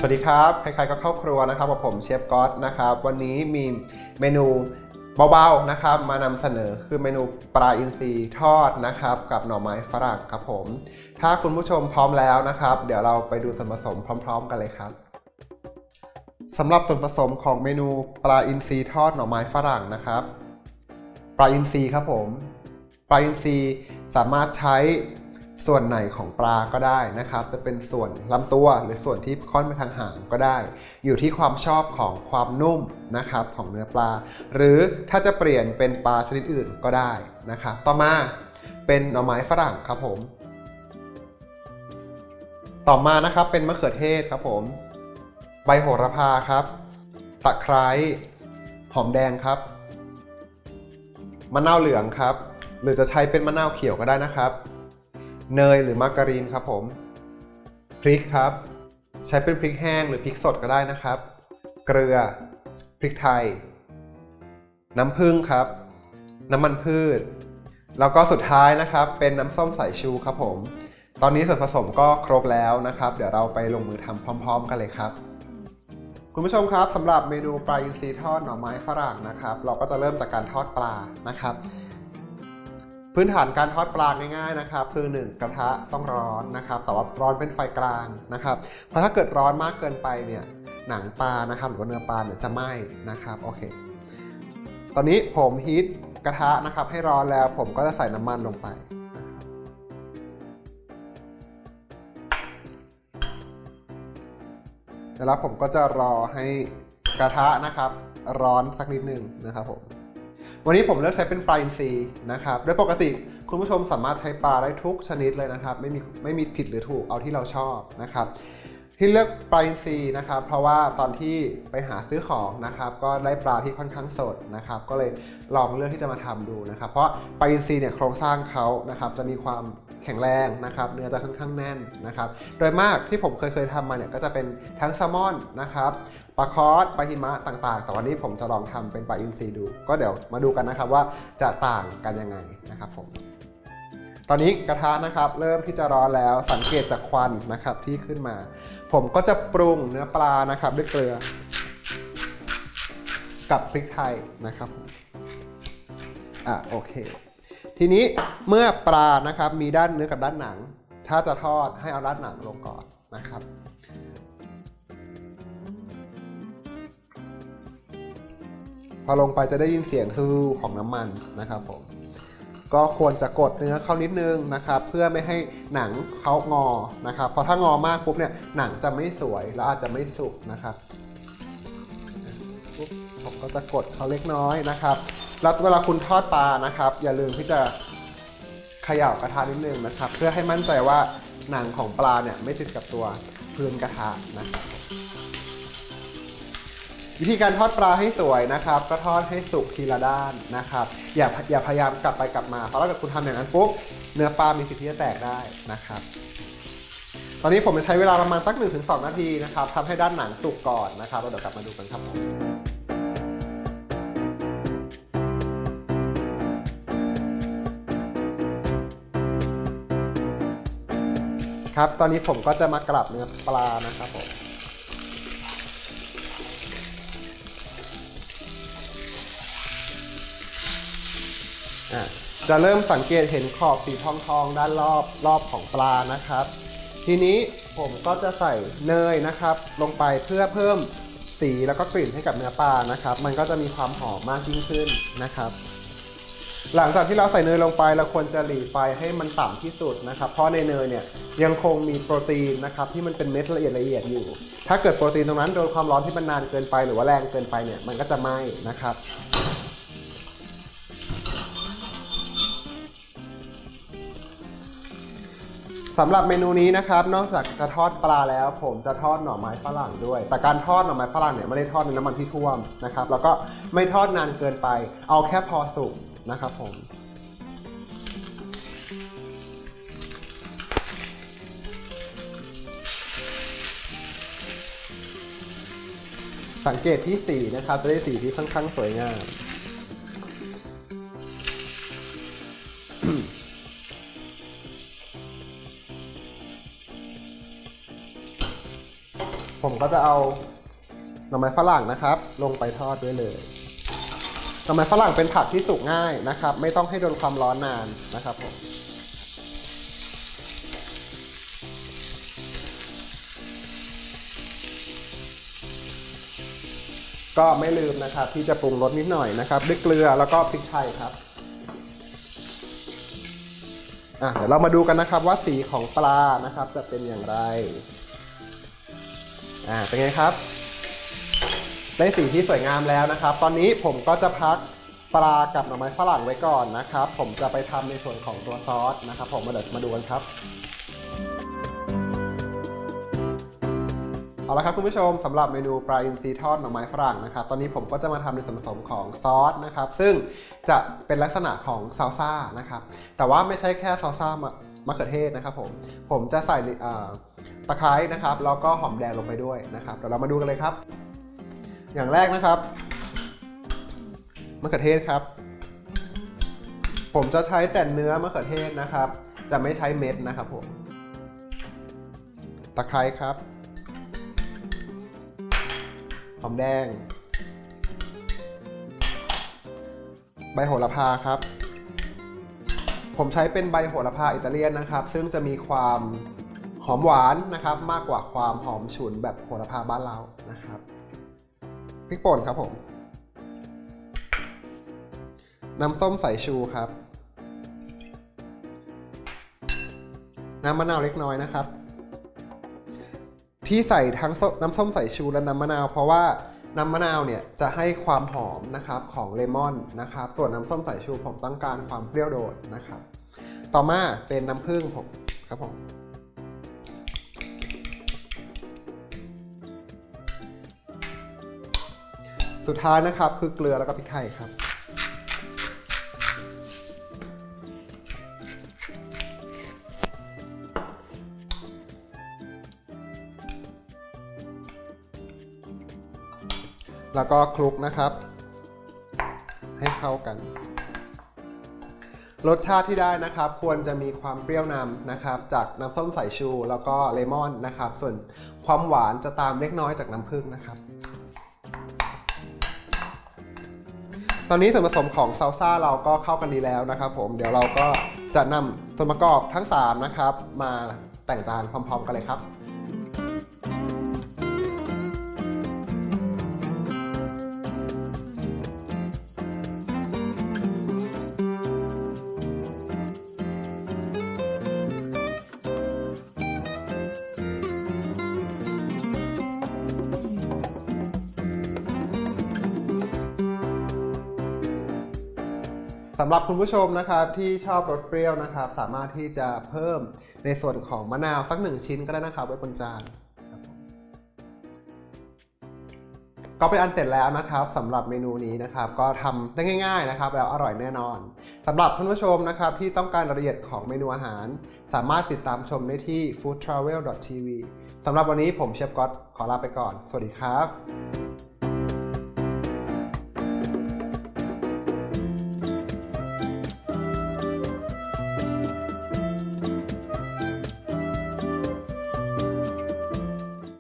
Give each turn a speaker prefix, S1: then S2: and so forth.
S1: สวัสดีครับใครๆก็เข้าครัวนะครับกับผมเชฟก๊อตนะครับวันนี้มีเมนูเบาๆนะครับมานำเสนอคือเมนูปลาอินทรีทอดนะครับกับหน่อไม้ฝรั่งครับผมถ้าคุณผู้ชมพร้อมแล้วนะครับเดี๋ยวเราไปดูส่วนผสมพร้อมๆกันเลยครับสำหรับส่วนผสมของเมนูปลาอินทรีทอดหน่อไม้ฝรั่งนะครับปลาอินทรีครับผมปลาอินทรีสามารถใช้ส่วนไหนของปลาก็ได้นะครับจะเป็นส่วนลำตัวหรือส่วนที่ค่อนไปทางหางก็ได้อยู่ที่ความชอบของความนุ่มนะครับของเนื้อปลาหรือถ้าจะเปลี่ยนเป็นปลาชนิดอื่นก็ได้นะครับต่อมาเป็นหน่อไม้ฝรั่งครับผมต่อมานะครับเป็นมะเขือเทศครับผมใบโหระพาครับตะไคร้หอมแดงครับมะนาวเหลืองครับหรือจะใช้เป็นมะนาวเขียวก็ได้นะครับเนยหรือมาการีนครับผมพริกครับใช้เป็นพริกแห้งหรือพริกสดก็ได้นะครับเกลือพริกไทยน้ำผึ้งครับน้ำมันพืชแล้วก็สุดท้ายนะครับเป็นน้ำส้มสายชูครับผมตอนนี้ส่วนผสมก็ครบแล้วนะครับเดี๋ยวเราไปลงมือทำพร้อมๆกันเลยครับคุณผู้ชมครับสำหรับเมนูปลาอินทรีทอดหน่อไม้ฝรั่งนะครับเราก็จะเริ่มจากการทอดปลานะครับพื้นฐานการทอดปลาง่ายๆนะครับคือ1กระทะต้องร้อนนะครับแต่ว่าร้อนเป็นไฟกลางนะครับเพราะถ้าเกิดร้อนมากเกินไปเนี่ยหนังปลานะครับหรือว่าเนื้อปลาเนี่ยจะไหม้นะครับโอเคตอนนี้ผมฮีทกระทะนะครับให้ร้อนแล้วผมก็จะใส่น้ำมันลงไปนะครับแล้วผมก็จะรอให้กระทะนะครับร้อนสักนิดนึงนะครับผมวันนี้ผมเลือกใช้เป็นปลาอินทรีนะครับโดยปกติคุณผู้ชมสามารถใช้ปลาได้ทุกชนิดเลยนะครับไม่มีผิดหรือถูกเอาที่เราชอบนะครับที่เลือกปลาอินทรีนะครับเพราะว่าตอนที่ไปหาซื้อของนะครับก็ได้ปลาที่ค่อนข้างสดนะครับก็เลยลองเลือกที่จะมาทำดูนะครับเพราะปลาอินทรีเนี่ยโครงสร้างเขานะครับจะมีความแข็งแรงนะครับเนื้อจะค่อนข้างแน่นนะครับโดยมากที่ผมเคยทำมาเนี่ยก็จะเป็นทั้งแซลมอนนะครับปลาคอสปลาหิมะต่างๆแต่วันนี้ผมจะลองทำเป็นปลาอินทรีดูก็เดี๋ยวมาดูกันนะครับว่าจะต่างกันยังไงนะครับผมตอนนี้กระทะนะครับเริ่มที่จะร้อนแล้วสังเกตจากควันนะครับที่ขึ้นมาผมก็จะปรุงเนื้อปลานะครับด้วยเกลือกับพริกไทยนะครับโอเคทีนี้เมื่อปลานะครับมีด้านเนื้อกับด้านหนังถ้าจะทอดให้เอาด้านหนังลงก่อนนะครับพอลงไปจะได้ยินเสียงคือของน้ำมันนะครับผมก็ควรจะกดเนื้อเข้านิดนึงนะครับเพื่อไม่ให้หนังเขางอนะครับเพราะถ้างอมากปุ๊บเนี่ยหนังจะไม่สวยแล้วอาจจะไม่สุกนะครับผมก็จะกดเขาเล็กน้อยนะครับแล้วเวลาคุณทอดปลานะครับอย่าลืมที่จะเขย่ากระทะนิดนึงนะครับเพื่อให้มั่นใจว่าหนังของปลาเนี่ยไม่ติดกับตัวพื้นกระทะนะครับวิธีการทอดปลาให้สวยนะครับก็ทอดให้สุกทีละด้านนะครับอย่าพยายามกลับไปกลับมาเพราะถ้าเกิดคุณทำอย่างนั้นปุ๊บเนื้อปลามีสิทธิ์ที่จะแตกได้นะครับตอนนี้ผมจะใช้เวลาประมาณสัก 1-2 นาทีนะครับทำให้ด้านหนังสุกก่อนนะครับแล้วเดี๋ยวกลับมาดูกันครับครับตอนนี้ผมก็จะมากลับเนื้อปลานะครับผมจะเริ่มสังเกตเห็นขอบสีทองด้านรอบของปลานะครับทีนี้ผมก็จะใส่เนยนะครับลงไปเพื่อเพิ่มสีแล้วก็กลิ่นให้กับเนื้อปลานะครับมันก็จะมีความหอมมากยิ่งขึ้นนะครับหลังจากที่เราใส่เนยลงไปเราควรจะหลีไฟให้มันต่ำที่สุดนะครับเพราะในเนยเนี่ยยังคงมีโปรตีนนะครับที่มันเป็นเม็ดละเอียดอยู่ถ้าเกิดโปรตีนตรงนั้นโดนความร้อนที่มันนานเกินไปหรือว่าแรงเกินไปเนี่ยมันก็จะไหม้นะครับสำหรับเมนูนี้นะครับนอกจากจะทอดปลาแล้วผมจะทอดหน่อไม้ฝรั่งด้วยแต่การทอดหน่อไม้ฝรั่งเนี่ยไม่ได้ทอดในน้ำมันที่ท่วมนะครับแล้วก็ไม่ทอดนานเกินไปเอาแค่พอสุกนะครับผมสังเกตที่สีนะครับจะได้สีที่ค่อนข้างสวยงาม ผมก็จะเอาหน่อไม้ฝรั่งนะครับลงไปทอดด้วยเลยหน่อไม้ฝรั่งเป็นผักที่สุกง่ายนะครับไม่ต้องให้โดนความร้อนนานนะครับผมก็ไม่ลืมนะครับที่จะปรุงรสนิดหน่อยนะครับด้วยเกลือแล้วก็พริกไทยครับเดี๋ยวเรามาดูกันนะครับว่าสีของปลานะครับจะเป็นอย่างไรเป็นไงครับได้สีที่สวยงามแล้วนะครับตอนนี้ผมก็จะพักปลากับหน่อไม้ฝรั่งไว้ก่อนนะครับผมจะไปทำในส่วนของตัวซอสนะครับผมเดี๋ยวมาดูกันครับเอาละครับคุณผู้ชมสำหรับเมนูปลาอินทรีทอดหน่อไม้ฝรั่งนะครับตอนนี้ผมก็จะมาทำในส่วนผสมของซอสนะครับซึ่งจะเป็นลักษณะของซาลซ่านะครับแต่ว่าไม่ใช่แค่ซาลซ่ามะเขือเทศนะครับผมจะใส่ตะไคร้นะครับแล้วก็หอมแดงลงไปด้วยนะครับเดี๋ยวเรามาดูกันเลยครับอย่างแรกนะครับมะเขือเทศครับผมจะใช้แต่เนื้อมะเขือเทศนะครับจะไม่ใช้เม็ดนะครับผมตะไคร้ครับหอมแดงใบโหระพาครับผมใช้เป็นใบโหระพาอิตาเลียนนะครับซึ่งจะมีความหอมหวานนะครับมากกว่าความหอมฉุนแบบโหระพาบ้านเรานะครับพริกป่นครับผมน้ำส้มสายชูครับน้ำมะนาวเล็กน้อยนะครับที่ใส่ทั้งน้ำส้มสายชูและน้ำมะนาวเพราะว่าน้ำมะนาวเนี่ยจะให้ความหอมนะครับของเลมอนนะครับส่วนน้ำส้มสายชูผมต้องการความเปรี้ยวโดดนะครับต่อมาเป็นน้ำผึ้งผมครับผมสุดท้ายนะครับคือเกลือแล้วก็พริกไทยครับแล้วก็คลุกนะครับให้เข้ากันรสชาติที่ได้นะครับควรจะมีความเปรี้ยวนำนะครับจากน้ำส้มสายชูแล้วก็เลมอนนะครับส่วนความหวานจะตามเล็กน้อยจากน้ำผึ้งนะครับตอนนี้ส่วนผสมของซาลซ่าเราก็เข้ากันดีแล้วนะครับผมเดี๋ยวเราก็จะนำส่วนประกอบทั้ง3นะครับมาแต่งจานพร้อมๆกันเลยครับสำหรับคุณผู้ชมนะครับที่ชอบรสเปรี้ยวนะครับสามารถที่จะเพิ่มในส่วนของมะนาวสัก1ชิ้นก็ได้นะครับไว้บนจานก็เป็นอันเสร็จแล้วนะครับสำหรับเมนูนี้นะครับก็ทำได้ง่ายๆนะครับแล้วอร่อยแน่นอนสำหรับคุณผู้ชมนะครับที่ต้องการรายละเอียดของเมนูอาหารสามารถติดตามชมได้ที่ foodtravel.tv สำหรับวันนี้ผมเชฟก๊อตขอลาไปก่อนสวัสดีครับ